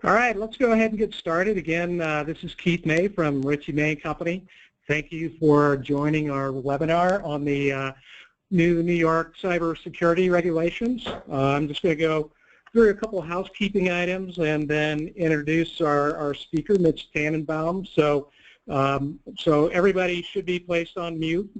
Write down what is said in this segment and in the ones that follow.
All right, let's go ahead and get started. Again, this is Keith May from Richey May Company. Thank you for joining our webinar on the new New York cybersecurity regulations. I'm just going to go through a couple of housekeeping items and then introduce our speaker, Mitch Tanenbaum. So everybody should be placed on mute.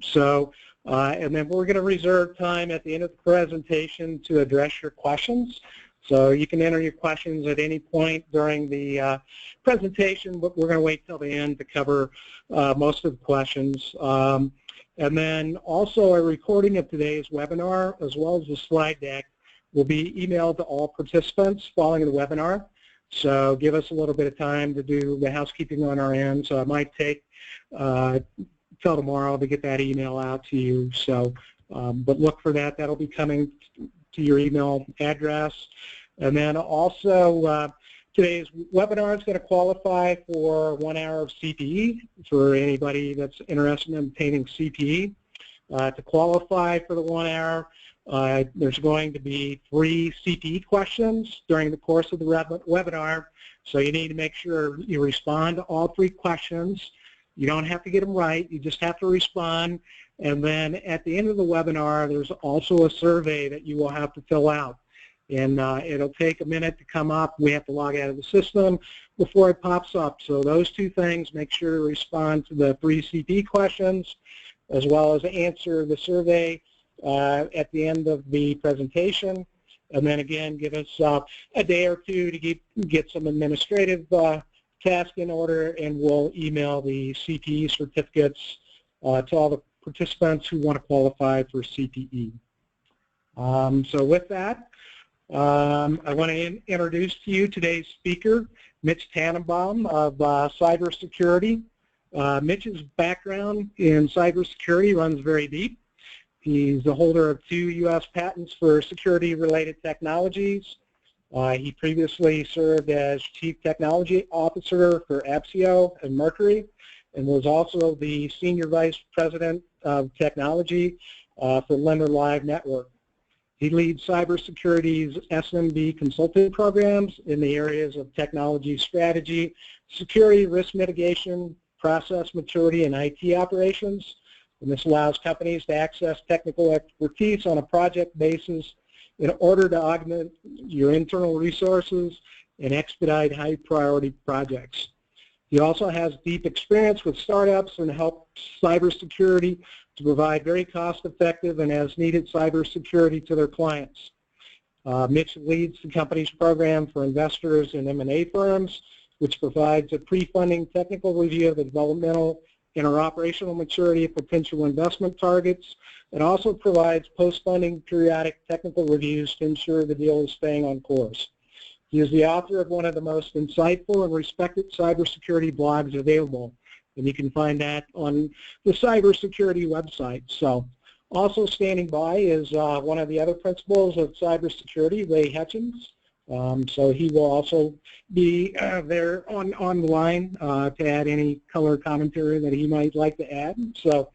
And then we're going to reserve time at the end of the presentation to address your questions. So you can enter your questions at any point during the presentation, but we're going to wait till the end to cover most of the questions. And then also a recording of today's webinar, as well as the slide deck, will be emailed to all participants following the webinar. So give us a little bit of time to do the housekeeping on our end. So it might take till tomorrow to get that email out to you. So, but look for that. That'll be coming to your email address. And then also today's webinar is going to qualify for 1 hour of CPE for anybody that's interested in obtaining CPE. To qualify for the 1 hour, there's going to be 3 CPE questions during the course of the webinar. So you need to make sure you respond to all 3 questions. You don't have to get them right. You just have to respond. And then at the end of the webinar, there's also a survey that you will have to fill out. And it'll take a minute to come up. We have to log out of the system before it pops up. So those 2 things, make sure to respond to the 3 CPE questions, as well as answer the survey at the end of the presentation. And then again, give us a day or 2 to get some administrative task in order, and we'll email the CPE certificates to all the participants who want to qualify for CPE. So with that, I want to introduce to you today's speaker, Mitch Tanenbaum of CyberSecurity. Mitch's background in cybersecurity runs very deep. He's the holder of 2 U.S. patents for security-related technologies. He previously served as Chief Technology Officer for Appsio and Mercury, and was also the Senior Vice President of Technology for Lender Live Network. He leads cybersecurity's SMB consulting programs in the areas of technology strategy, security, risk mitigation, process maturity, and IT operations. And this allows companies to access technical expertise on a project basis in order to augment your internal resources and expedite high-priority projects. He also has deep experience with startups and helps cybersecurity to provide very cost-effective and as-needed cybersecurity to their clients. Mitch leads the company's program for investors and M&A firms, which provides a pre-funding technical review of the developmental and our operational maturity of potential investment targets. It also provides post-funding periodic technical reviews to ensure the deal is staying on course. He is the author of one of the most insightful and respected cybersecurity blogs available, and you can find that on the cybersecurity website. So, also standing by is one of the other principals of cybersecurity, Ray Hutchins. So he will also be there on the line to add any color commentary that he might like to add. So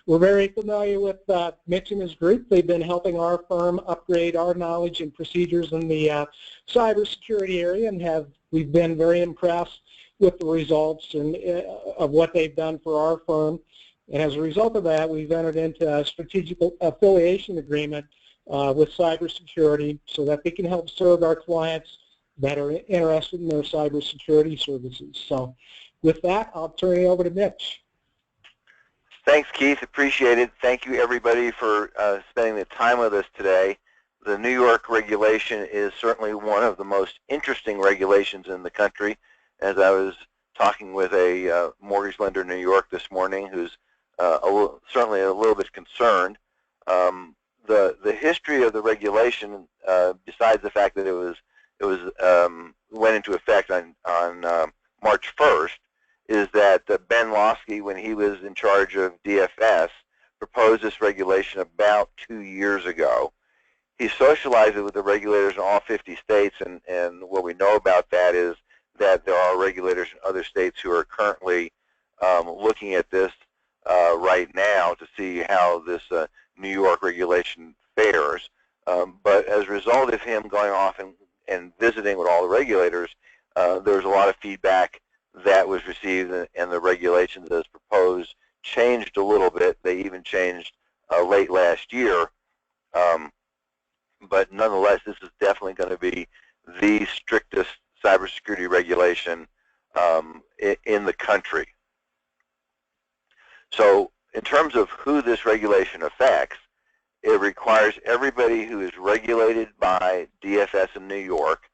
we're very familiar with Mitch and his group. They've been helping our firm upgrade our knowledge and procedures in the cybersecurity area, and we've been very impressed with the results and of what they've done for our firm. And as a result of that, we've entered into a strategic affiliation agreement with cybersecurity so that they can help serve our clients that are interested in their cybersecurity services. So with that, I'll turn it over to Mitch. Thanks, Keith. Appreciate it. Thank you, everybody, for spending the time with us today. The New York regulation is certainly one of the most interesting regulations in the country. As I was talking with a mortgage lender in New York this morning who's certainly a little bit concerned, the history of the regulation, besides the fact that it went into effect on March 1st, is that Ben Lawsky, when he was in charge of DFS, proposed this regulation about 2 years ago. He socialized it with the regulators in all 50 states, and what we know about that is that there are regulators in other states who are currently looking at this right now to see how this New York regulation fares. But as a result of him going off and visiting with all the regulators, there was a lot of feedback that was received, and the regulations as proposed changed a little bit. They even changed late last year, but nonetheless, this is definitely going to be the strictest cybersecurity regulation in the country. So in terms of who this regulation affects, it requires everybody who is regulated by DFS in New York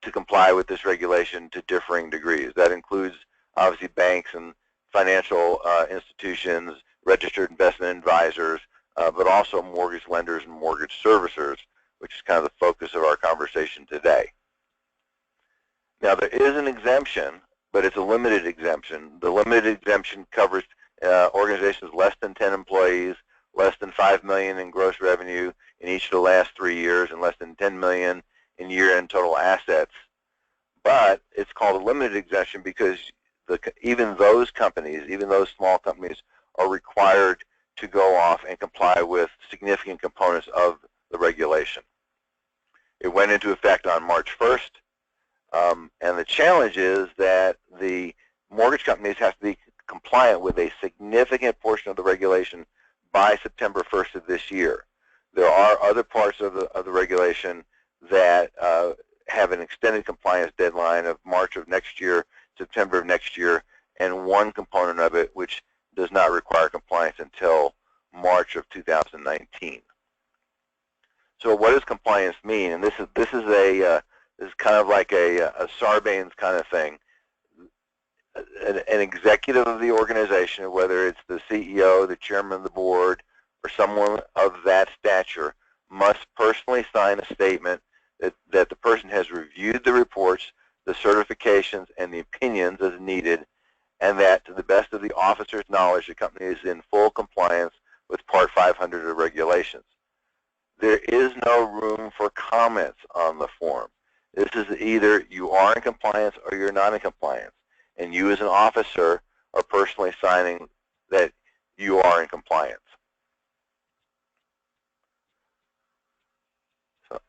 to comply with this regulation to differing degrees. That includes obviously banks and financial institutions, registered investment advisors, but also mortgage lenders and mortgage servicers, which is kind of the focus of our conversation today. Now, there is an exemption, but it's a limited exemption. The limited exemption covers organizations less than 10 employees, less than $5 million in gross revenue in each of the last 3 years, and less than $10 million in year-end total assets. But it's called a limited exemption because even those companies, even those small companies, are required to go off and comply with significant components of the regulation. It went into effect on March 1st, and the challenge is that the mortgage companies have to be compliant with a significant portion of the regulation by September 1st of this year. There are other parts of the regulation that have an extended compliance deadline of March of next year, September of next year, and one component of it which does not require compliance until March of 2019. So what does compliance mean? And this is kind of like a Sarbanes kind of thing. An executive of the organization, whether it's the CEO, the chairman of the board, or someone of that stature, must personally sign a statement that the person has reviewed the reports, the certifications, and the opinions as needed, and that to the best of the officer's knowledge, the company is in full compliance with Part 500 of regulations. There is no room for comments on the form. This is either you are in compliance or you're not in compliance. And you as an officer are personally signing that you are in compliance. So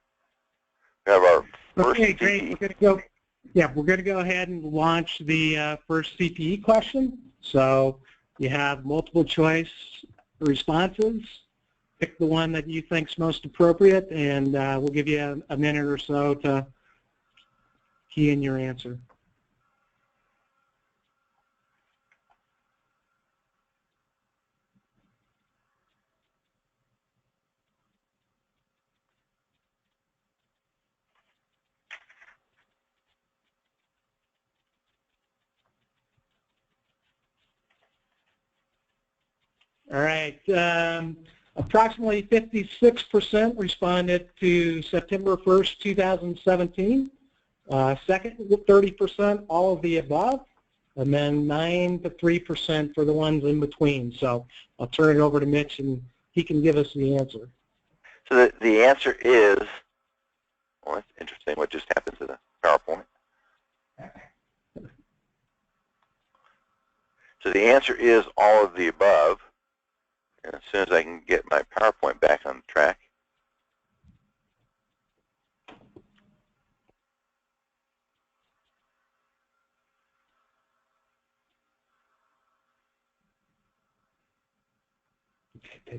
we have our first Okay, great. We're going to go. Yeah, we're going to go ahead and launch the first CPE question. So you have multiple choice responses. Pick the one that you think is most appropriate, and we'll give you a minute or so to key in your answer. All right. Approximately 56% responded to September 1st, 2017. Second, 30%, all of the above. And then 9 to 3% for the ones in between. So I'll turn it over to Mitch, and he can give us the answer. So the answer is, well, that's interesting what just happened to the PowerPoint. So the answer is all of the above. And as soon as I can get my PowerPoint back on track.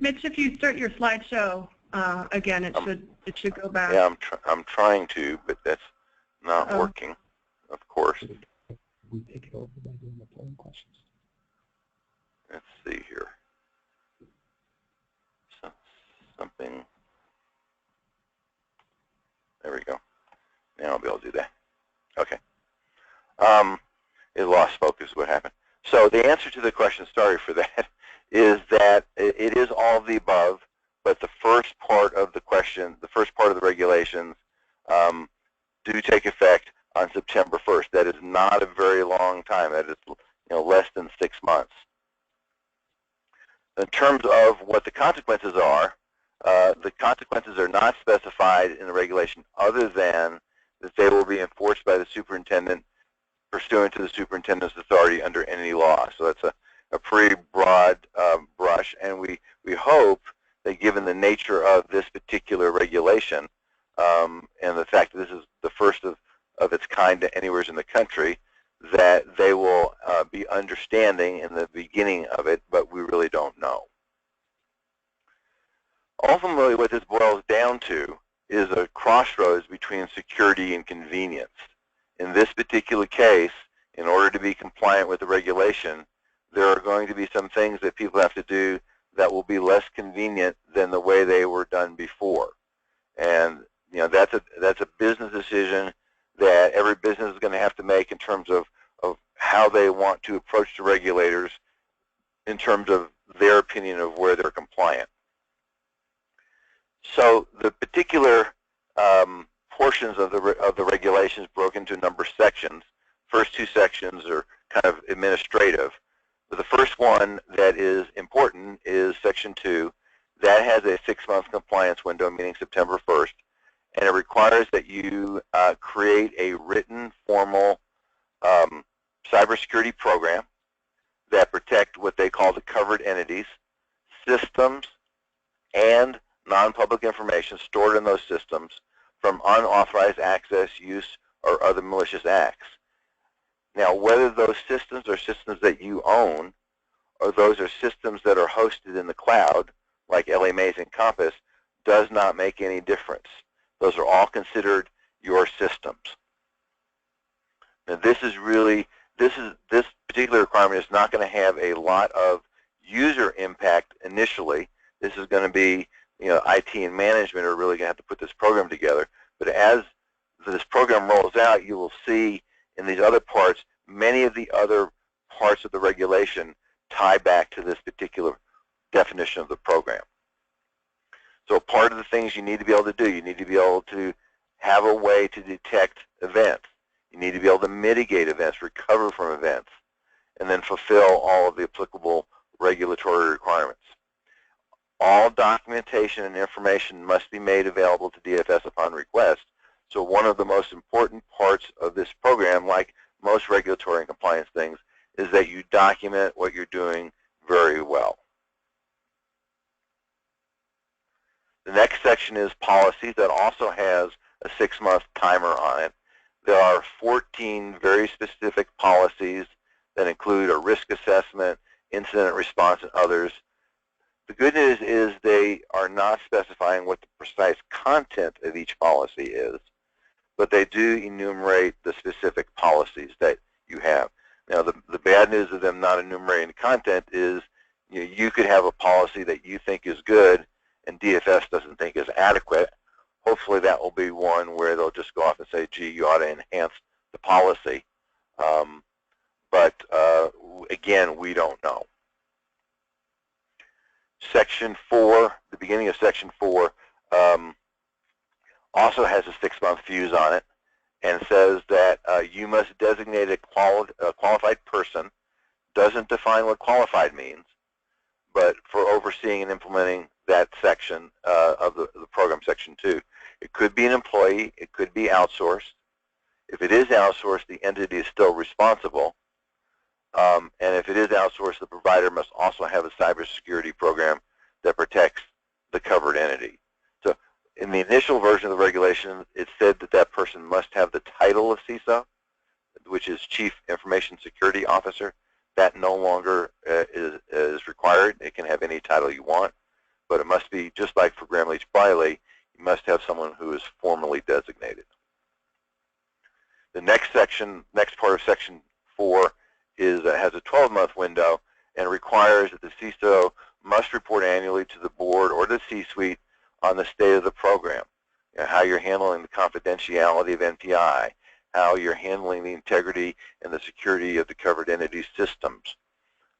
Mitch, if you start your slideshow again, it should go back. Yeah, I'm trying to, but that's not working, of course. We take it over by doing the polling questions. Let's see here. So, something. There we go. Now I'll be able to do that. Okay. It lost focus. What happened? So the answer to the question, sorry for that, is that it is all of the above, but the first part of the question, the first part of the regulations do take effect on September 1st. That is not a very long time. That is less than 6 months. In terms of what the consequences are not specified in the regulation other than that they will be enforced by the superintendent pursuant to the superintendent's authority under any law. So that's a pretty broad brush, and we hope that given the nature of this particular regulation, and the fact that this is the first of its kind anywhere in the country, that they will be understanding in the beginning of it, but we really don't know. Ultimately, what this boils down to is a crossroads between security and convenience. In this particular case, in order to be compliant with the regulation, there are going to be some things that people have to do that will be less convenient than the way they were done before. And that's a business decision that every business is going to have to make in terms of how they want to approach the regulators in terms of their opinion of where they're compliant. So the particular portions of the regulations broke into a number of sections. First two sections are kind of administrative. But the first one that is important is Section 2. That has a 6-month compliance window, meaning September 1st, and it requires that you create a written, formal cybersecurity program that protect what they call the covered entities, systems, and non-public information stored in those systems from unauthorized access, use, or other malicious acts. Now, whether those systems are systems that you own or those are systems that are hosted in the cloud, like LA Maze and Compass, does not make any difference. Those are all considered your systems. Now, this particular requirement is not going to have a lot of user impact initially. This is going to be, IT and management are really going to have to put this program together. But as this program rolls out, you will see in these other parts, many of the other parts of the regulation tie back to this particular definition of the program. So part of the things you need to be able to do, you need to be able to have a way to detect events. You need to be able to mitigate events, recover from events, and then fulfill all of the applicable regulatory requirements. All documentation and information must be made available to DFS upon request. So one of the most important parts of this program, like most regulatory and compliance things, is that you document what you're doing very well. The next section is policies. That also has a 6-month timer on it. There are 14 very specific policies that include a risk assessment, incident response, and others. The good news is they are not specifying what the precise content of each policy is, but they do enumerate the specific policies that you have. Now, the bad news of them not enumerating the content is you could have a policy that you think is good and DFS doesn't think is adequate. Hopefully that will be one where they'll just go off and say, gee, you ought to enhance the policy. But again, we don't know. Section 4, the beginning of Section 4, also has a 6-month fuse on it and says that you must designate a qualified person. Doesn't define what qualified means, but for overseeing and implementing that section of the program, Section 2. It could be an employee. It could be outsourced. If it is outsourced, the entity is still responsible. And if it is outsourced, the provider must also have a cybersecurity program that protects the covered entity. So in the initial version of the regulation, it said that that person must have the title of CISO, which is Chief Information Security Officer. That no longer is required. It can have any title you want, but it must be, just like for Gramm-Leach-Bliley, you must have someone who is formally designated. The next part of Section 4 has a 12-month window and requires that the CISO must report annually to the board or the C-suite on the state of the program, how you're handling the confidentiality of NPI, how you're handling the integrity and the security of the covered entity systems,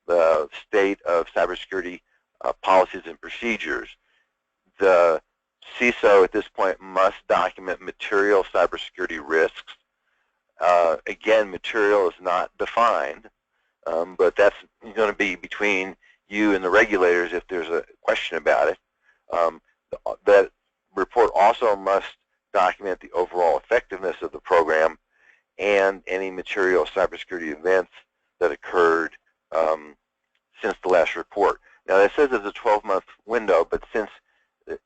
the state of cybersecurity policies and procedures. The CISO at this point must document material cybersecurity risks. Again, material is not defined, but that's going to be between you and the regulators if there's a question about it. That report also must document the overall effectiveness of the program and any material cybersecurity events that occurred since the last report. Now, that says it's a 12-month window, but since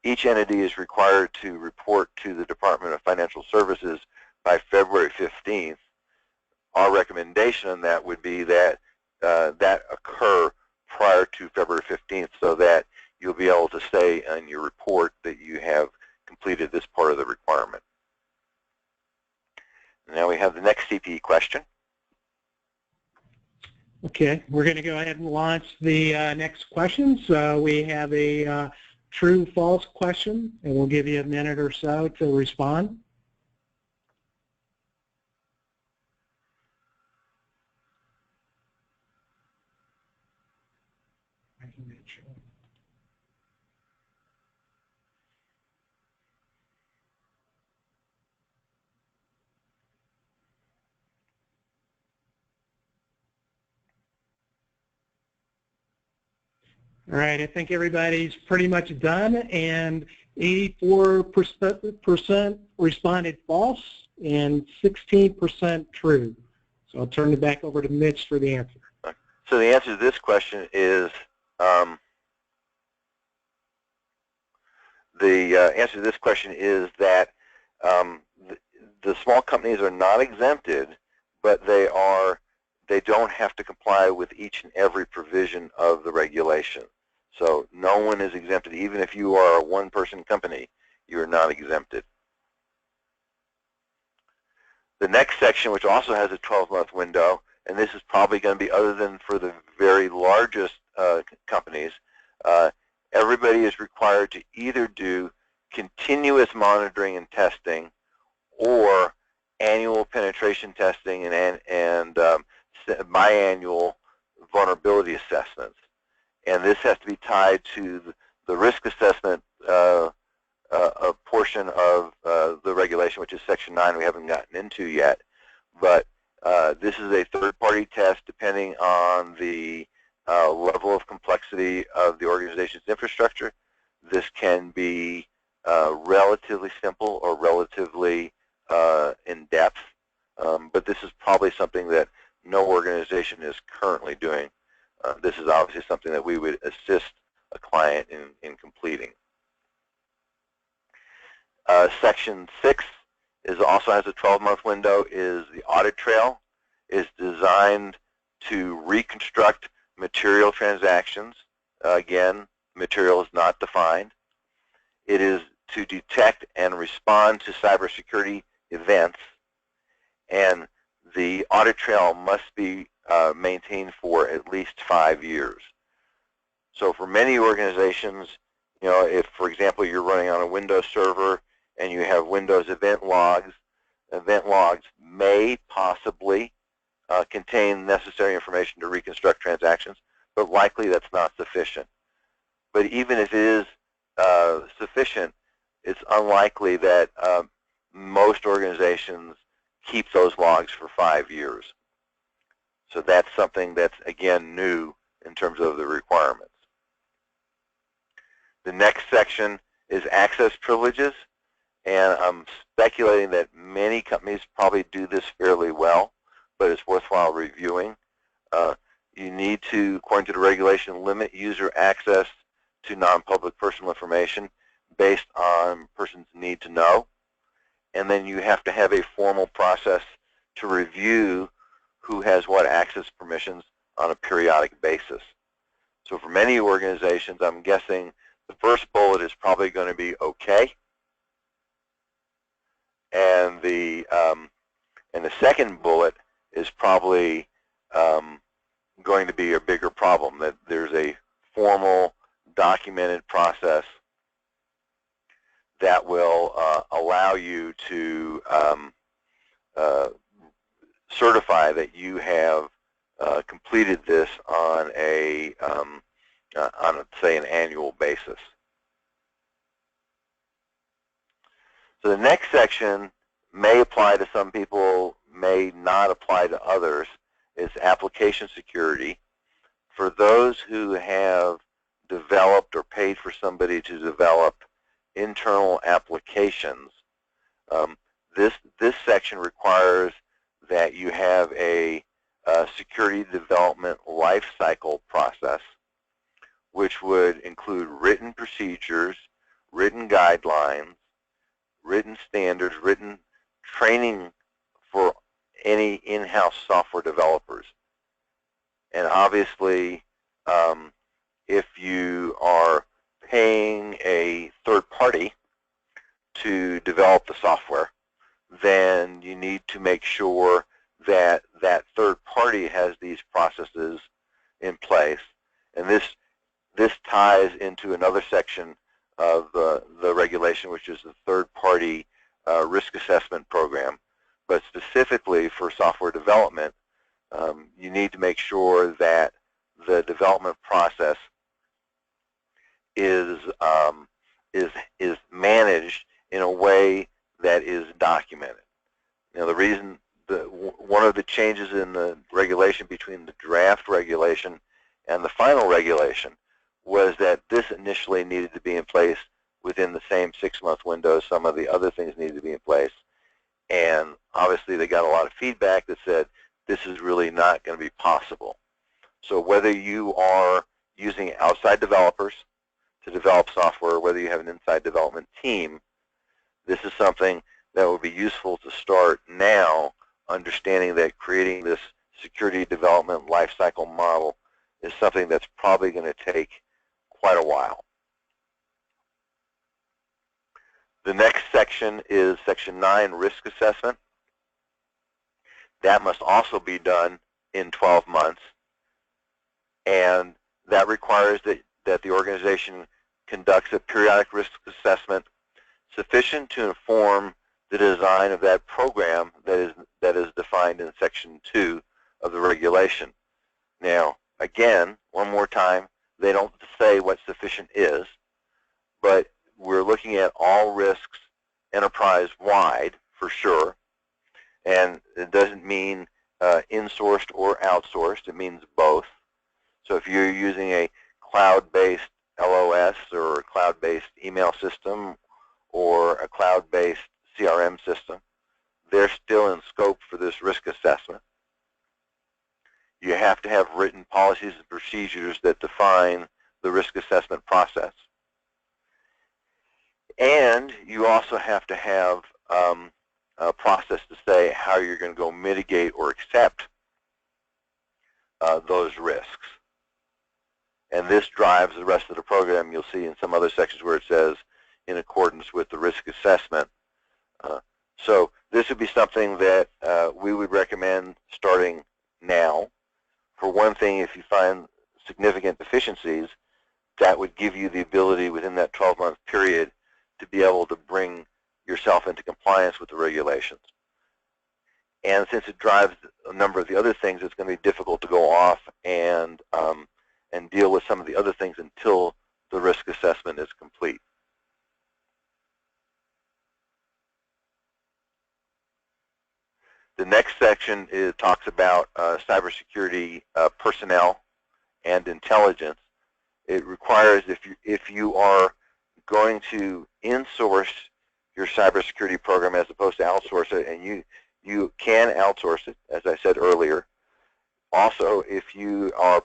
each entity is required to report to the Department of Financial Services by February 15th. Our recommendation on that would be that that occur prior to February 15th so that you'll be able to say on your report that you have completed this part of the requirement. Now we have the next CPE question. Okay, we're going to go ahead and launch the next question. So we have a true-false question, and we'll give you a minute or so to respond. All right, I think everybody's pretty much done, and 84% responded false and 16% true. So I'll turn it back over to Mitch for the answer. So the answer to this question is that the small companies are not exempted, but they don't have to comply with each and every provision of the regulation. So no one is exempted. Even if you are a one-person company, you are not exempted. The next section, which also has a 12-month window, and this is probably going to be other than for the very largest companies, everybody is required to either do continuous monitoring and testing or annual penetration testing and biannual vulnerability assessments. And this has to be tied to the risk assessment a portion of the regulation, which is Section 9 we haven't gotten into yet. But this is a third-party test depending on the level of complexity of the organization's infrastructure. This can be relatively simple or relatively in-depth, but this is probably something that no organization is currently doing. This is obviously something that we would assist a client in completing. Section 6 also has a 12-month window, is the audit trail, is designed to reconstruct material transactions. Again, material is not defined. It is to detect and respond to cybersecurity events, and the audit trail must be maintained for at least 5 years. So for many organizations, you know, if, for example, you're running on a Windows server and you have Windows event logs may possibly contain necessary information to reconstruct transactions, but likely that's not sufficient. But even if it is sufficient, it's unlikely that most organizations keep those logs for 5 years. So that's something that's, again, new in terms of the requirements. The next section is access privileges, and I'm speculating that many companies probably do this fairly well, but it's worthwhile reviewing. You need to, according to the regulation, limit user access to non-public personal information based on person's need to know. And then you have to have a formal process to review who has what access permissions on a periodic basis. So for many organizations, I'm guessing the first bullet is probably going to be okay, and the second bullet is probably going to be a bigger problem, that there's a formal documented process that will allow you to certify that you have completed this on say, an annual basis. So the next section may apply to some people, may not apply to others, is application security. For those who have developed or paid for somebody to develop internal applications, this section requires that you have a security development lifecycle process, which would include written procedures, written guidelines, written standards, written training for any in-house software developers. And obviously, if you are paying a third party to develop the software, then you need to make sure that that third party has these processes in place. And this ties into another section of the regulation, which is the third-party risk assessment program. But specifically for software development, you need to make sure that the development process is managed in a way that is documented. Now, the reason, one of the changes in the regulation between the draft regulation and the final regulation was that this initially needed to be in place within the same 6-month window. Some of the other things needed to be in place. And obviously they got a lot of feedback that said this is really not going to be possible. So whether you are using outside developers to develop software, whether you have an inside development team, this is something that would be useful to start now, understanding that creating this security development lifecycle model is something that's probably going to take quite a while. The next section is Section 9, Risk Assessment. That must also be done in 12 months. And that requires that the organization conducts a periodic risk assessment sufficient to inform the design of that program that is defined in Section 2 of the regulation. Now, again, one more time, they don't say what sufficient is, but we're looking at all risks enterprise-wide for sure, and it doesn't mean insourced or outsourced. It means both. So if you're using a cloud-based LOS or a cloud-based email system or a cloud-based CRM system, they're still in scope for this risk assessment. You have to have written policies and procedures that define the risk assessment process. And you also have to have a process to say how you're going to go mitigate or accept those risks. And this drives the rest of the program. You'll see in some other sections where it says in accordance with the risk assessment. So this would be something that we would recommend starting now. For one thing, if you find significant deficiencies, that would give you the ability within that 12-month period to be able to bring yourself into compliance with the regulations. And since it drives a number of the other things, it's going to be difficult to go off and deal with some of the other things until the risk assessment is complete. The next section talks about cybersecurity personnel and intelligence. It requires, if you are going to insource your cybersecurity program as opposed to outsource it, and you can outsource it, as I said earlier. Also, if you are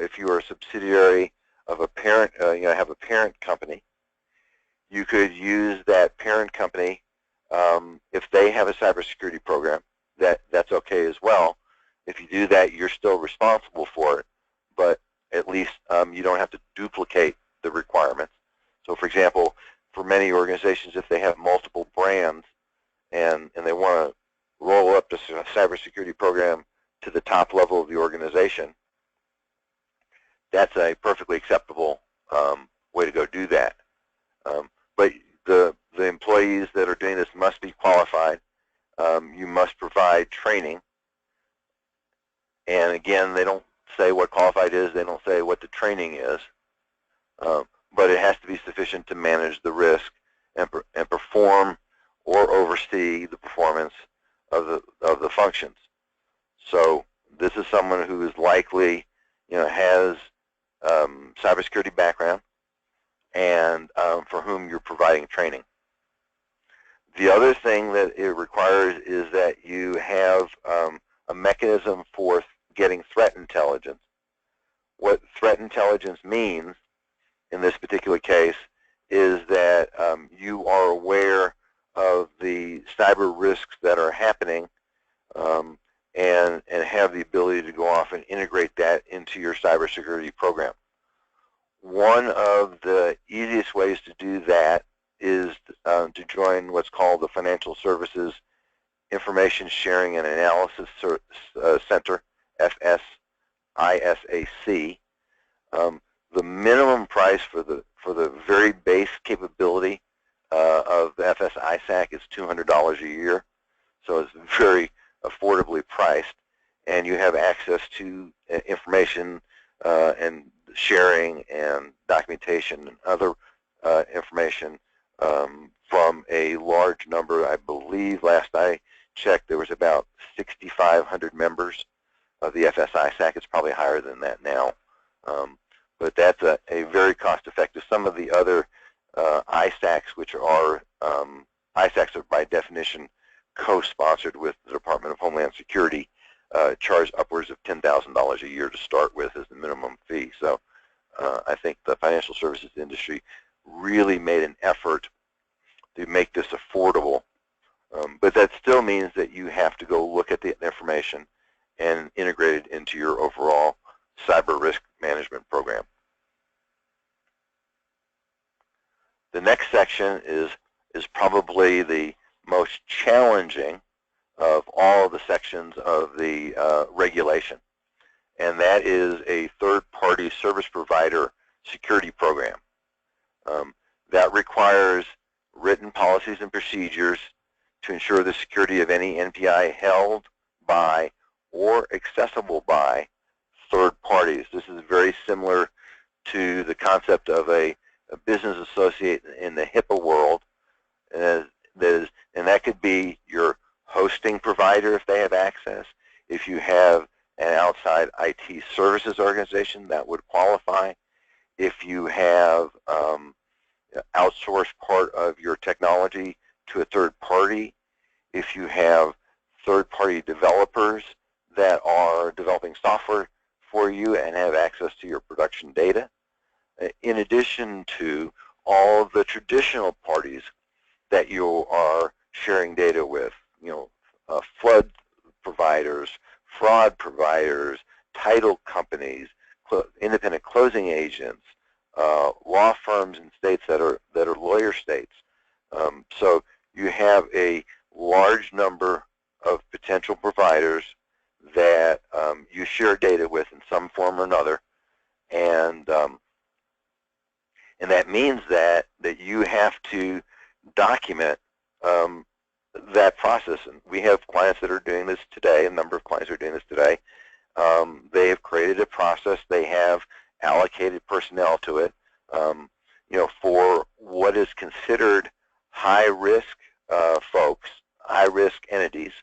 if you are a subsidiary of a parent, have a parent company, you could use that parent company if they have a cybersecurity program. That's okay as well. If you do that, you're still responsible for it, but at least you don't have to duplicate the requirements. So, for example, for many organizations, if they have multiple brands and they want to roll up the cybersecurity program to the top level of the organization, that's a perfectly acceptable way to go do that. But the employees that are doing this must be qualified. You must provide training. And again, they don't say what qualified is. They don't say what the training is. But it has to be sufficient to manage the risk and perform or oversee the performance of the functions. So this is someone who is likely, has cybersecurity background and for whom you're providing training. The other thing that it requires is that you have a mechanism for getting threat intelligence. What threat intelligence means in this particular case is that you are aware of the cyber risks that are happening and have the ability to go off and integrate that into your cybersecurity program. One of the easiest ways to do that is to join what's called the Financial Services Information Sharing and Analysis Center, FSISAC. The minimum price for the very base capability of the FSISAC is $200 a year, so it's very affordably priced, and you have access to information and sharing and documentation and other information from a large number. I believe last I checked there was about 6,500 members of the FSISAC. It's probably higher than that now. But that's a very cost-effective. Some of the other ISACs, which are, ISACs are by definition co-sponsored with the Department of Homeland Security, charge upwards of $10,000 a year to start with as the minimum fee. So I think the financial services industry really made an effort to make this affordable. But that still means that you have to go look at the information and integrate it into your overall cyber risk management program. The next section is probably the most challenging of all of the sections of the regulation, and that is a third-party service provider security program. That requires written policies and procedures to ensure the security of any NPI held by or accessible by third parties. This is very similar to the concept of a business associate in the HIPAA world, and that could be your hosting provider if they have access. If you have an outside IT services organization, that would qualify. If you have outsourced part of your technology to a third party, if you have third-party developers that are developing software for you and have access to your production data, in addition to all of the traditional parties that you are sharing data with, flood providers, fraud providers, title companies, independent closing agents, law firms in states that are lawyer states. So you have a large number of potential providers that you share data with in some form or another, and that means that you have to document that process. And we have clients that are doing this today. A number of clients are doing this today. They have created a process. They have allocated personnel to it. For what is considered high-risk folks, high-risk entities.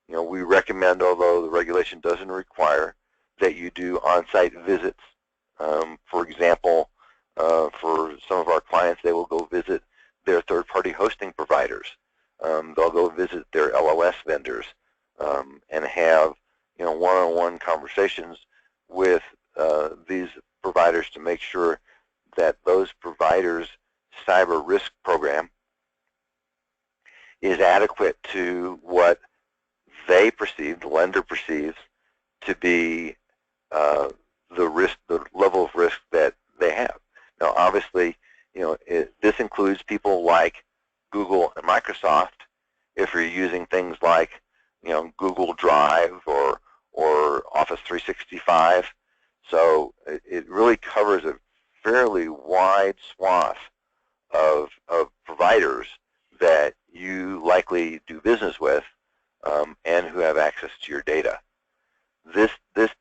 We recommend, although the regulation doesn't require, that you do on-site visits. For example, for some of our clients, they will go visit their third-party hosting providers. They'll go visit their LOS vendors and have one-on-one conversations with these providers to make sure that those providers' cyber risk program is adequate to what they perceive, the lender perceives, to be the level of risk that they have. Now, obviously, this includes people like Google and Microsoft. If you're using things like, Google Drive or Office 365, so it really covers a fairly wide swath of providers that you likely do business with and who have access to your data. This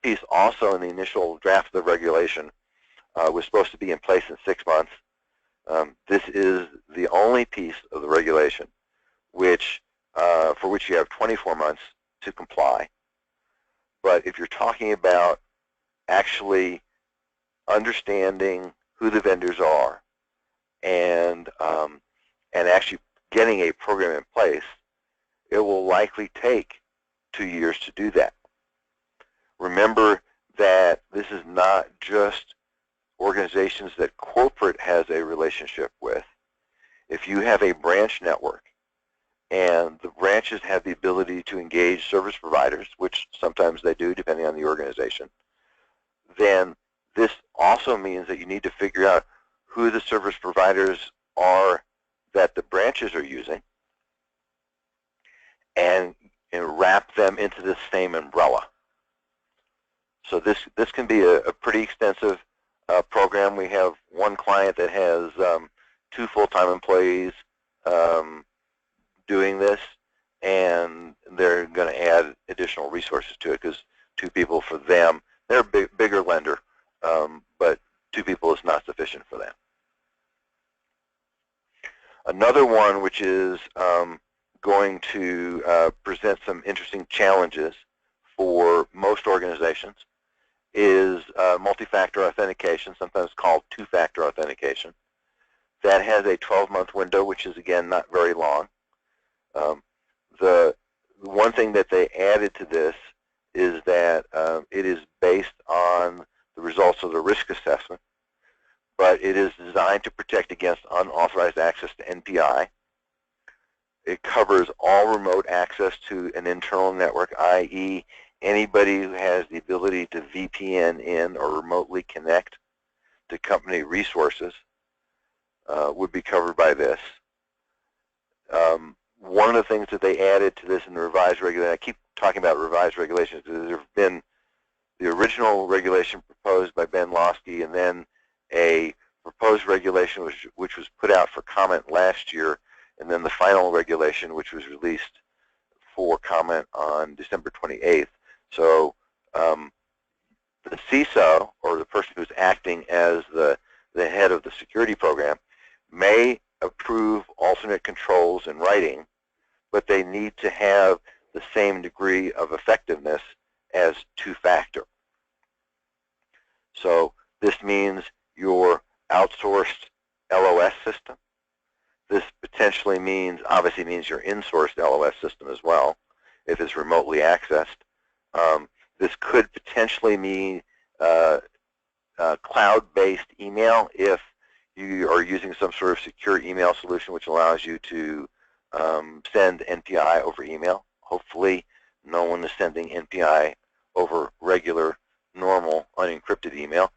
piece also in the initial draft of the regulation was supposed to be in place in 6 months. This is the only piece of the regulation for which you have 24 months to comply. But if you're talking about actually understanding who the vendors are and actually getting a program in place, it will likely take 2 years to do that. Remember that this is not just organizations that corporate has a relationship with, if you have a branch network and the branches have the ability to engage service providers, which sometimes they do depending on the organization, then this also means that you need to figure out who the service providers are that the branches are using and wrap them into the same umbrella. So this can be a pretty extensive program. We have one client that has 2 full-time employees doing this, and they're going to add additional resources to it because 2 people for them, they're a bigger lender, but 2 people is not sufficient for them. Another one which is going to present some interesting challenges for most organizations is multi-factor authentication, sometimes called 2-factor authentication. That has a 12-month window, which is, again, not very long. The one thing that they added to this is that it is based on the results of the risk assessment, but it is designed to protect against unauthorized access to NPI. It covers all remote access to an internal network, i.e., anybody who has the ability to VPN in or remotely connect to company resources would be covered by this. One of the things that they added to this in the revised regulation, I keep talking about revised regulations because there have been the original regulation proposed by Ben Lawsky and then a proposed regulation which was put out for comment last year, and then the final regulation which was released for comment on December 28th. So the CISO, or the person who's acting as the head of the security program, may approve alternate controls in writing, but they need to have the same degree of effectiveness as 2-factor. So this means your outsourced LOS system. This potentially means, obviously means your in-sourced LOS system as well, if it's remotely accessed. This could potentially mean cloud-based email if you are using some sort of secure email solution which allows you to send NPI over email. Hopefully no one is sending NPI over regular, normal, unencrypted email.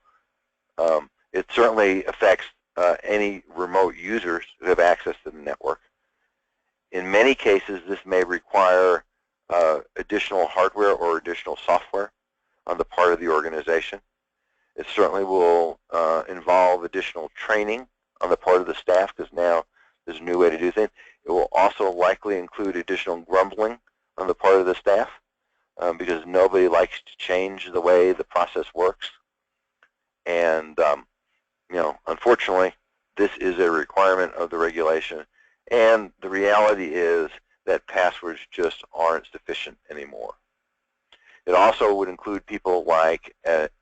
It certainly affects any remote users who have access to the network. In many cases, this may require additional hardware or additional software on the part of the organization. It certainly will involve additional training on the part of the staff because now there's a new way to do things. It will also likely include additional grumbling on the part of the staff because nobody likes to change the way the process works. And you know, unfortunately, this is a requirement of the regulation, and the reality is that passwords just aren't sufficient anymore. It also would include people like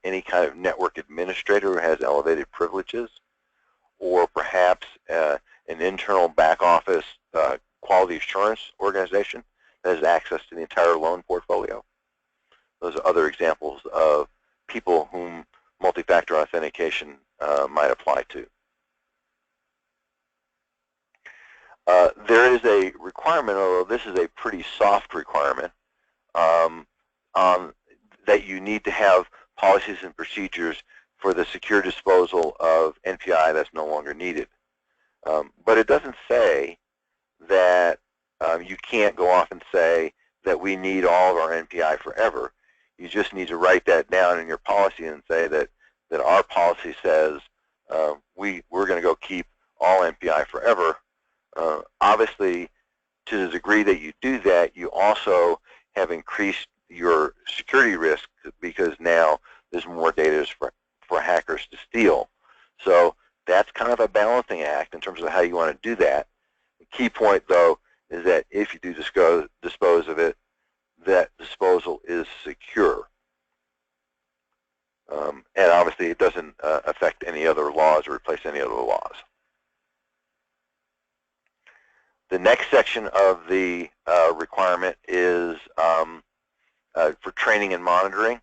any kind of network administrator who has elevated privileges, or perhaps an internal back office quality assurance organization that has access to the entire loan portfolio. Those are other examples of people whom multi-factor authentication might apply to. There is a requirement, although this is a pretty soft requirement, that you need to have policies and procedures for the secure disposal of NPI that's no longer needed. But it doesn't say that you can't go off and say that we need all of our NPI forever. You just need to write that down in your policy and say that our policy says we're going to go keep all NPI forever. Obviously, to the degree that you do that, you also have increased your security risk because now there's more data for hackers to steal. So that's kind of a balancing act in terms of how you want to do that. The key point, though, is that if you do dispose of it, that disposal is secure. And obviously, it doesn't affect any other laws or replace any other laws. The next section of the requirement is for training and monitoring.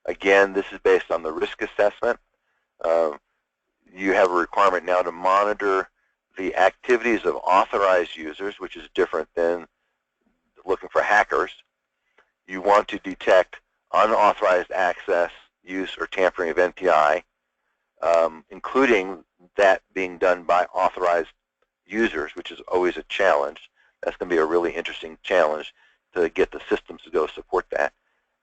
Again, this is based on the risk assessment. you have a requirement now to monitor the activities of authorized users, which is different than looking for hackers. You want to detect unauthorized access, use, or tampering of NPI, including that being done by authorized users, which is always a challenge. That's going to be a really interesting challenge to get the systems to go support that.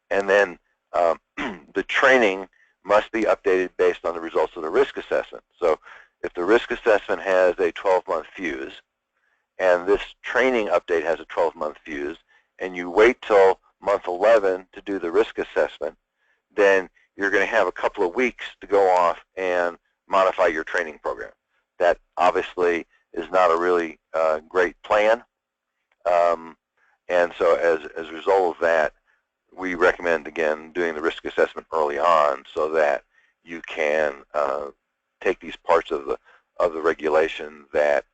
And then the training must be updated based on the results of the risk assessment. So if the risk assessment has a 12-month fuse, and this training update has a 12-month fuse, and you wait till month 11 to do the risk assessment, then you're going to have a couple of weeks to go off and modify your training program. That obviously is not a really great plan. And so as a result of that, we recommend, again, doing the risk assessment early on so that you can take these parts of the regulation that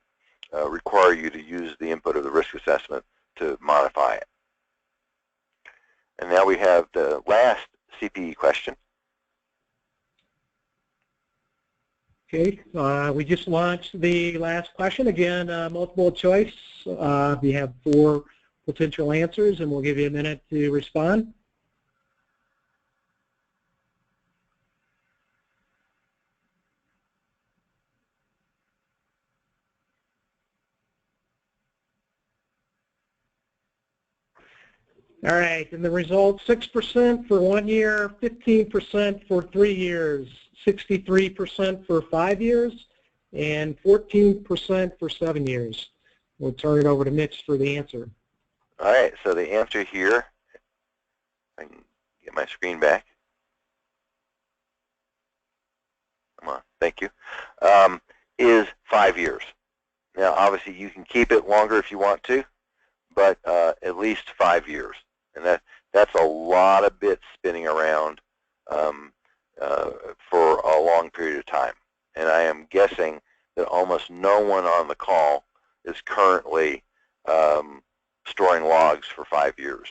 require you to use the input of the risk assessment to modify it. And now we have the last CPE question. Okay, we just launched the last question. Again, multiple choice. We have 4 potential answers, and we'll give you a minute to respond. All right, and the results, 6% for 1 year, 15% for 3 years, 63% for 5 years, and 14% for 7 years. We'll turn it over to Mitch for the answer. All right, so the answer here, I can get my screen back. Come on, thank you, is 5 years. Now, obviously, you can keep it longer if you want to, but at least 5 years. And that's a lot of bits spinning around for a long period of time. And I am guessing that almost no one on the call is currently storing logs for 5 years.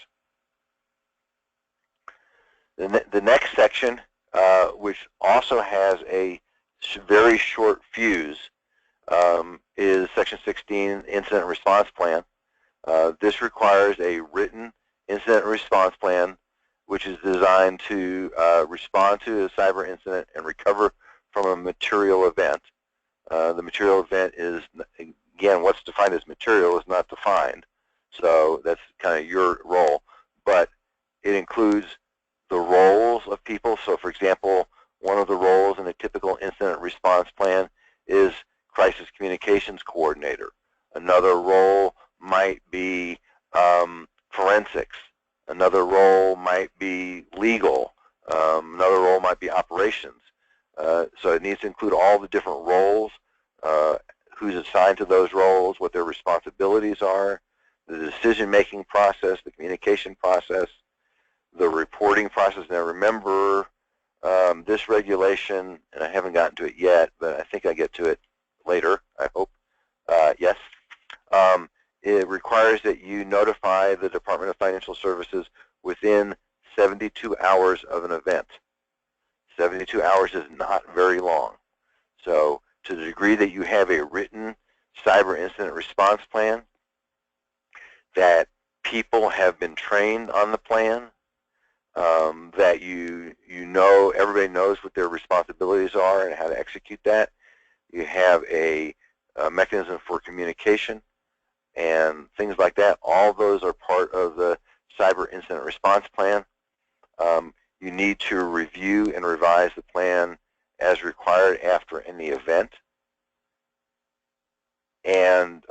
The next section, which also has a very short fuse, is Section 16, Incident Response Plan. This requires a written incident response plan, which is designed to respond to a cyber incident and recover from a material event. The material event is, again, what's defined as material is not defined, so that's kind of your role, but it includes the roles of people. So, for example, one of the roles in a typical incident response plan is crisis communications coordinator. Another role might be forensics. Another role might be legal. Another role might be operations. So it needs to include all the different roles, who's assigned to those roles, what their responsibilities are, the decision-making process, the communication process, the reporting process. Now remember, this regulation, and I haven't gotten to it yet, but I think I get to it later, I hope. Yes. It requires that you notify the Department of Financial Services within 72 hours of an event. 72 hours is not very long. So to the degree that you have a written cyber incident response plan, that people have been trained on the plan, that you know, everybody knows what their responsibilities are and how to execute that. You have a mechanism for communication and things like that. All those are part of the cyber incident response plan. You need to review and revise the plan as required after any event. And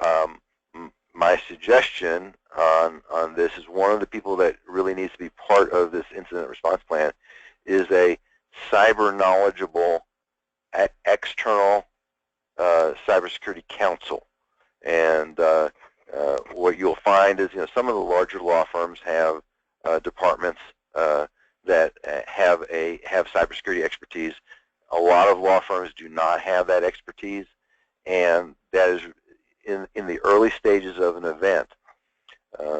my suggestion on this is, one of the people that really needs to be part of this incident response plan is a cyber knowledgeable external cybersecurity counsel. And what you'll find is, some of the larger law firms have departments that have cybersecurity expertise. A lot of law firms do not have that expertise, and that is in the early stages of an event.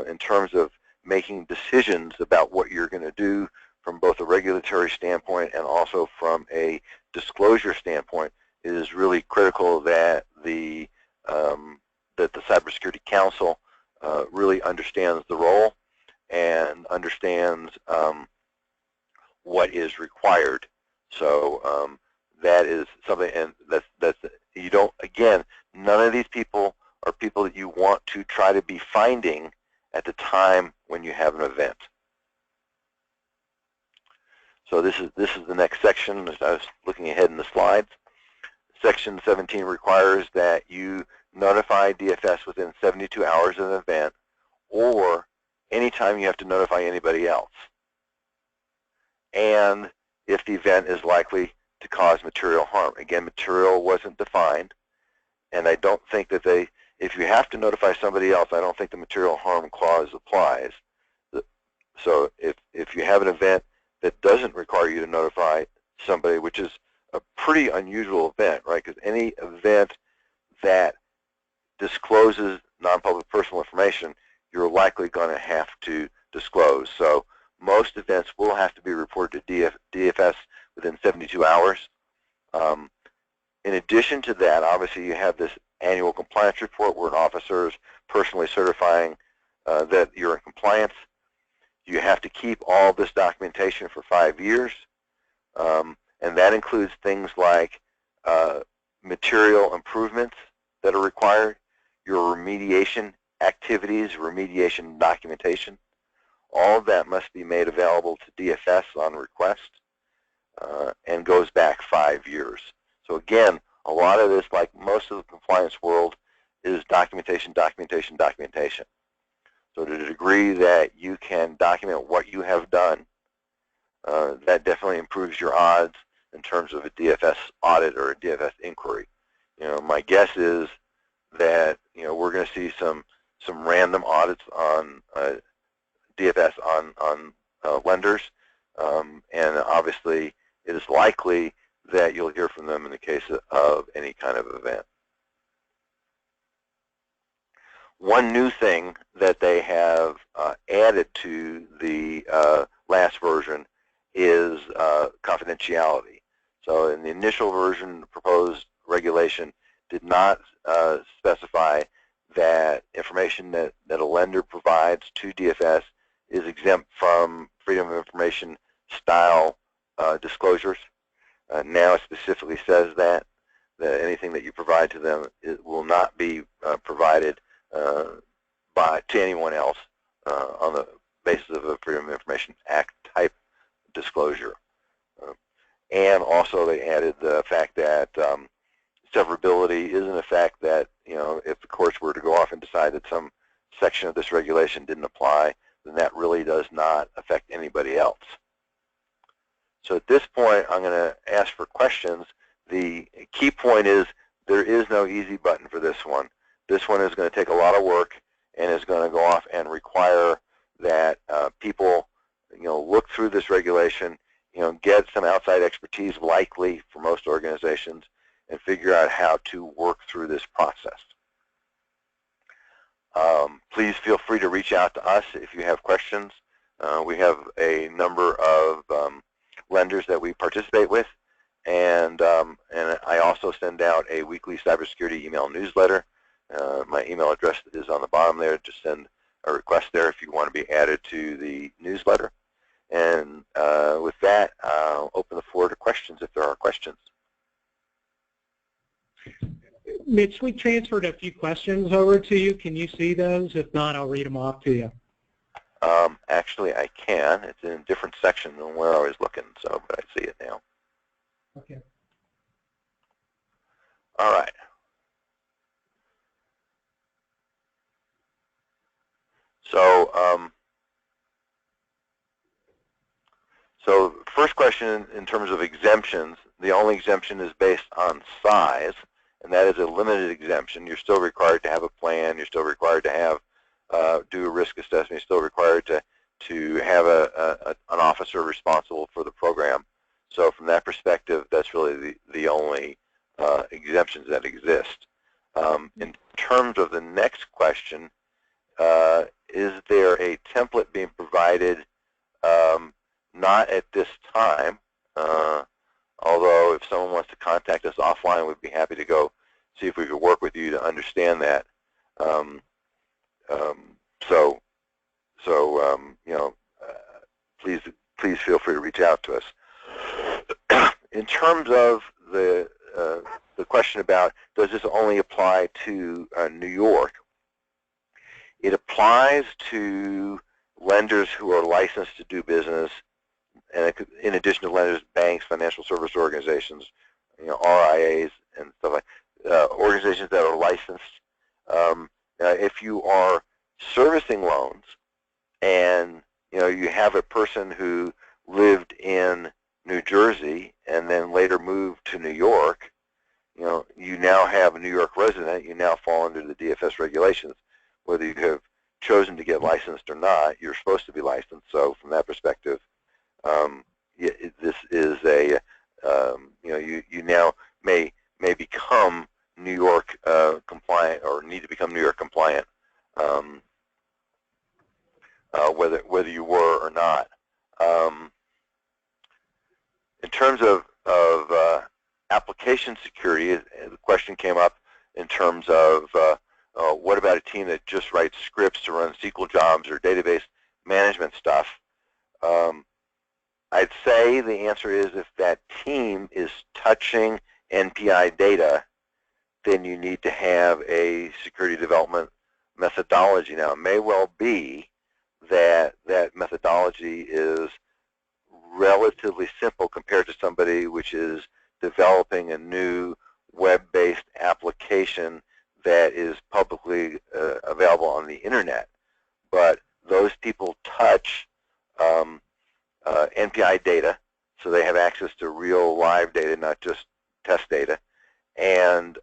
In terms of making decisions about what you're going to do from both a regulatory standpoint and also from a disclosure standpoint, it is really critical that the Cybersecurity Council really understands the role and understands what is required. So that is something, and that's you don't, again, none of these people are people that you want to try to be finding at the time when you have an event. So this is the next section. As I was looking ahead in the slides, Section 17 requires that you notify DFS within 72 hours of an event, or anytime you have to notify anybody else, and if the event is likely to cause material harm. Again, material wasn't defined, and I don't think that if you have to notify somebody else, I don't think the material harm clause applies. So if you have an event that doesn't require you to notify somebody, which is a pretty unusual event, right? Because any event that discloses non-public personal information, you're likely going to have to disclose. So most events will have to be reported to DFS within 72 hours. In addition to that, obviously you have this annual compliance report where an officer is personally certifying that you're in compliance. You have to keep all this documentation for 5 years, and that includes things like material improvements that are required, your remediation activities, remediation documentation. All of that must be made available to DFS on request and goes back 5 years. So again, a lot of this, like most of the compliance world, is documentation, documentation, documentation. So to the degree that you can document what you have done, that definitely improves your odds in terms of a DFS audit or a DFS inquiry. My guess is that we're going to see some random audits on DFS on lenders, and obviously it is likely that you'll hear from them in the case of any kind of event. One new thing that they have added to the last version is confidentiality. So in the initial version, the proposed regulation did not specify that information that a lender provides to DFS is exempt from Freedom of Information style disclosures. Now it specifically says that anything that you provide to them will not be provided to anyone else on the basis of a Freedom of Information Act type disclosure. And also they added the fact that severability is an effect that, if the courts were to go off and decide that some section of this regulation didn't apply, then that really does not affect anybody else. So at this point, I'm going to ask for questions. The key point is there is no easy button for this one. This one is going to take a lot of work and is going to go off and require that people, look through this regulation, get some outside expertise, likely for most organizations, and figure out how to work through this process. Please feel free to reach out to us if you have questions. We have a number of lenders that we participate with, and I also send out a weekly cybersecurity email newsletter. My email address is on the bottom there. Just send a request there if you want to be added to the newsletter. And with that, I'll open the floor to questions if there are questions. Mitch, we transferred a few questions over to you. Can you see those? If not, I'll read them off to you. Actually, I can. It's in a different section than where I was looking, but I see it now. Okay. All right. So first question in terms of exemptions, the only exemption is based on size, and that is a limited exemption. You're still required to have a plan. You're still required to have do a risk assessment. You're still required to have an officer responsible for the program. So from that perspective, that's really the only exemptions that exist. In terms of the next question, is there a template being provided? Not at this time. although if someone wants to contact us offline, we'd be happy to go see if we could work with you to understand that. You know, please feel free to reach out to us. In terms of the question about does this only apply to New York, it applies to lenders who are licensed to do business, and it could, in addition to lenders, banks, financial service organizations, you know, RIAs and stuff like organizations that are licensed. If you are servicing loans and you know you have a person who lived in New Jersey and then later moved to New York, you know, you now have a New York resident, you now fall under the DFS regulations. Whether you have chosen to get licensed or not, you're supposed to be licensed. So from that perspective, this is a, you know, you now may become New York compliant, or need to become New York compliant, whether you were or not. In terms of application security, the question came up in terms of what about a team that just writes scripts to run SQL jobs or database management stuff? I'd say the answer is if that team is touching NPI data, then you need to have a security development methodology. Now, it may well be that that methodology is relatively simple compared to somebody which is developing a new web-based application that is publicly available on the internet. But those people touch NPI data, so they have access to real live data, not just test data. And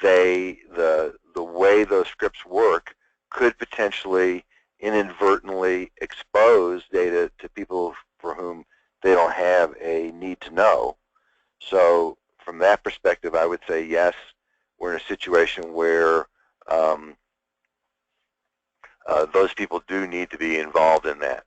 the way those scripts work could potentially inadvertently expose data to people for whom they don't have a need to know. So from that perspective, I would say yes, we're in a situation where those people do need to be involved in that.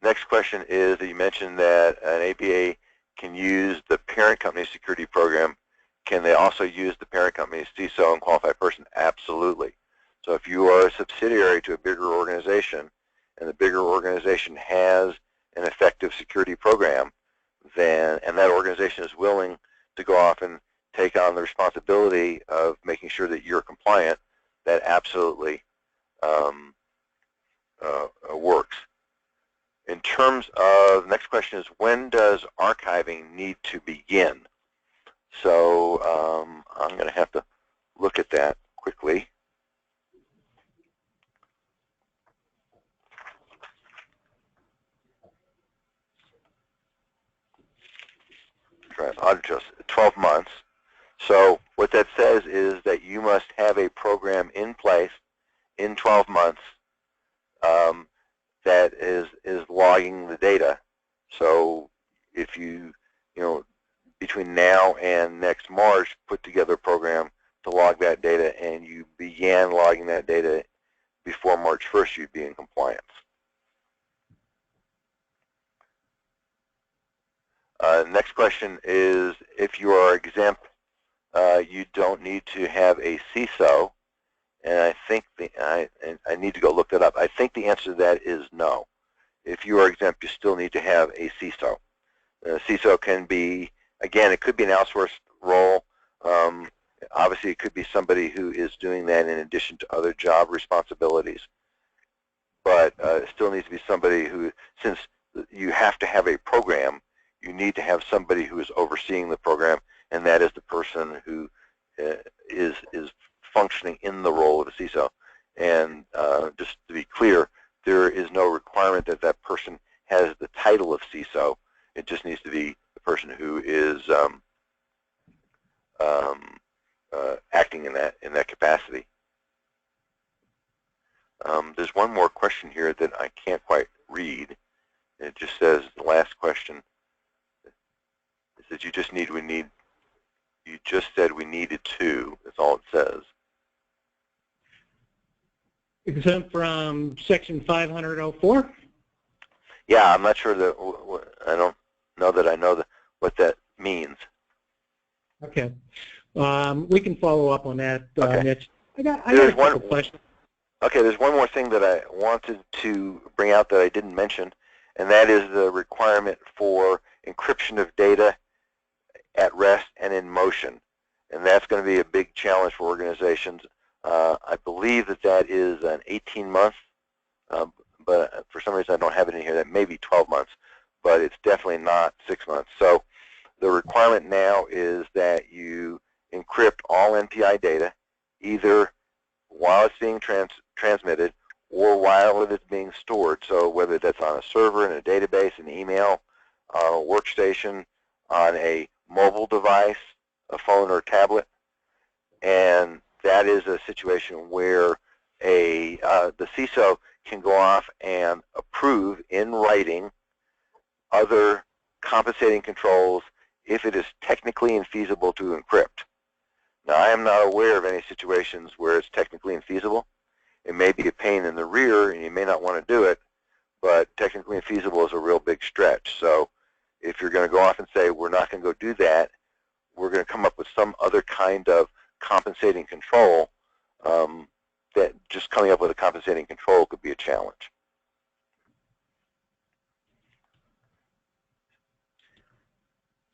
Next question is that you mentioned that an ABA can use the parent company's security program. Can they also use the parent company's CISO and qualified person? Absolutely. So if you are a subsidiary to a bigger organization and the bigger organization has an effective security program, then, and that organization is willing to go off and take on the responsibility of making sure that you're compliant, that absolutely works. In terms of, next question is, when does archiving need to begin? So I'm going to have to look at that quickly. Audit Trail, 12 months. So what that says is that you must have a program in place in 12 months that is logging the data. So if you between now and next March, put together a program to log that data, and you began logging that data before March 1st, you'd be in compliance. Next question is, if you are exempt, you don't need to have a CISO, and I think I need to go look that up. I think the answer to that is no. If you are exempt, you still need to have a CISO. CISO can be, again, it could be an outsourced role. Obviously, it could be somebody who is doing that in addition to other job responsibilities. But it still needs to be somebody who, since you have to have a program, you need to have somebody who is overseeing the program, and that is the person who is functioning in the role of a CISO. And just to be clear, there is no requirement that that person has the title of CISO. It just needs to be the person who is acting in that capacity. There's one more question here that I can't quite read. It just says, the last question is that you just said we needed two. That's all it says. Exempt from section 500.04? Yeah, I'm not sure that, I don't know that I know what that means. Okay. We can follow up on that, Okay. Mitch. I got a couple questions. Okay, there's one more thing that I wanted to bring out that I didn't mention, and that is the requirement for encryption of data at rest and in motion. And that's going to be a big challenge for organizations. I believe that is an 18-month, but for some reason I don't have it in here. That may be 12 months, but it's definitely not 6 months. So the requirement now is that you encrypt all NPI data, either while it's being transmitted or while it is being stored. So whether that's on a server, in a database, an email, on a workstation, on a mobile device, a phone or tablet, and that is a situation where the CISO can go off and approve in writing other compensating controls if it is technically infeasible to encrypt. Now, I am not aware of any situations where it's technically infeasible. It may be a pain in the rear, and you may not want to do it, but technically infeasible is a real big stretch. So if you're going to go off and say, we're not going to go do that, we're going to come up with some other kind of compensating control, that just coming up with a compensating control could be a challenge.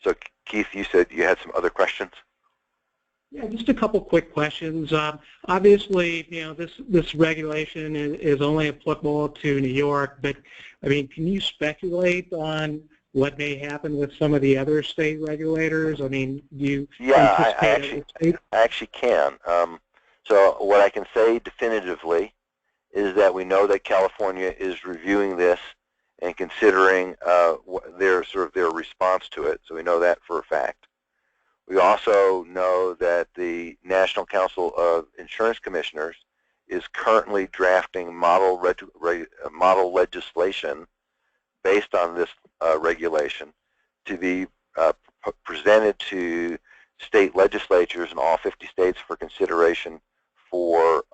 So Keith, you said you had some other questions? Yeah, just a couple quick questions. Obviously, this regulation is only applicable to New York, but I mean, can you speculate on what may happen with some of the other state regulators? I mean, do you anticipate I actually can. So what I can say definitively is that we know that California is reviewing this and considering their response to it. So we know that for a fact. We also know that the National Council of Insurance Commissioners is currently drafting model legislation based on this regulation to be presented to state legislatures in all 50 states for consideration for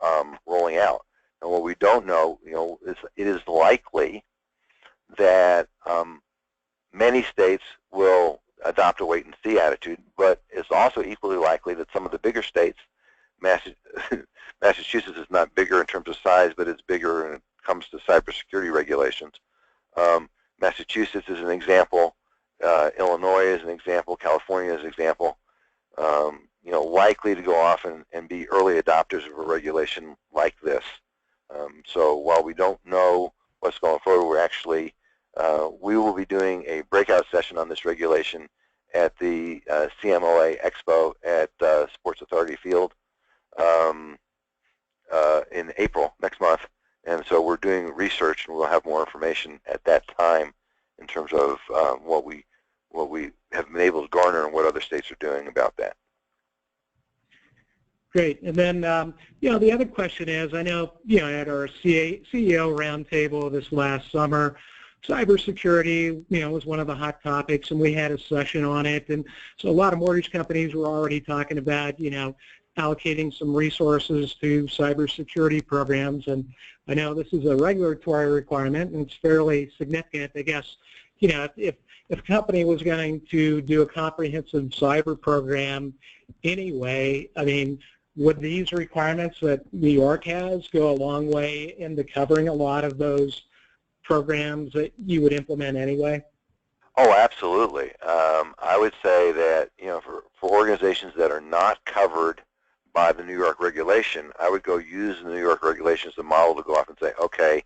rolling out. And what we don't know, it is likely that many states will adopt a wait-and-see attitude, but it's also equally likely that some of the bigger states, Massachusetts is not bigger in terms of size, but it's bigger when it comes to cybersecurity regulations. Massachusetts is an example, Illinois is an example, California is an example, likely to go off and be early adopters of a regulation like this. So while we don't know what's going forward, we're actually we will be doing a breakout session on this regulation at the CMOA Expo at Sports Authority Field in April, next month. And so we're doing research, and we'll have more information at that time in terms of what we have been able to garner and what other states are doing about that. Great. And then, the other question is, I know, at our CEO roundtable this last summer, cybersecurity, was one of the hot topics, and we had a session on it. And so a lot of mortgage companies were already talking about, allocating some resources to cybersecurity programs. And I know this is a regulatory requirement, and it's fairly significant. I guess, if a company was going to do a comprehensive cyber program anyway, I mean, would these requirements that New York has go a long way into covering a lot of those programs that you would implement anyway? Oh, absolutely. I would say that, for organizations that are not covered by the New York regulation, I would go use the New York regulation as a model to go off and say, okay,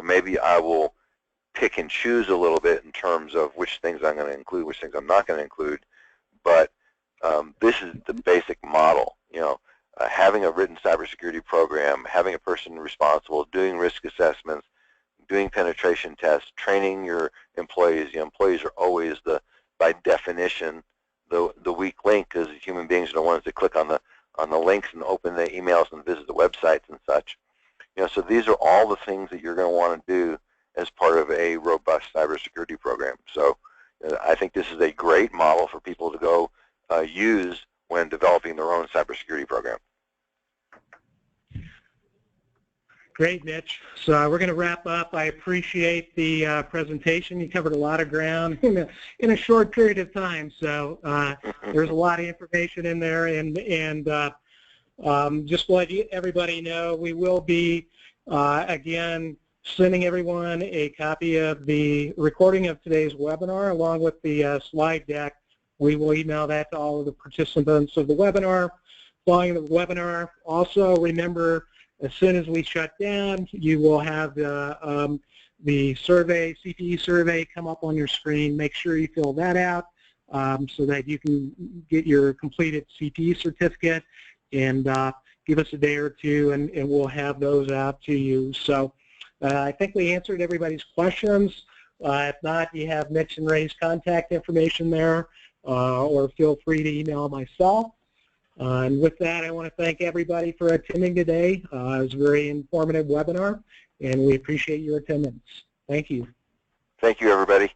maybe I will pick and choose a little bit in terms of which things I'm going to include, which things I'm not going to include, but this is the basic model. Having a written cybersecurity program, having a person responsible, doing risk assessments, doing penetration tests, training your employees. Employees are always by definition, the weak link, because human beings are the ones that click on the links and open the emails and visit the websites and such. So these are all the things that you're going to want to do as part of a robust cybersecurity program. So I think this is a great model for people to go use when developing their own cybersecurity program. Great, Mitch. So we're going to wrap up. I appreciate the presentation. You covered a lot of ground in a short period of time. So there's a lot of information in there, and just to let everybody know, we will be again sending everyone a copy of the recording of today's webinar along with the slide deck. We will email that to all of the participants of the webinar following the webinar. Also, remember, as soon as we shut down, you will have the survey, CPE survey, come up on your screen. Make sure you fill that out so that you can get your completed CPE certificate, and give us a day or two, and we'll have those out to you. So I think we answered everybody's questions. If not, you have Mitch and Ray's contact information there, or feel free to email myself. And with that, I want to thank everybody for attending today. It was a very informative webinar, and we appreciate your attendance. Thank you. Thank you, everybody.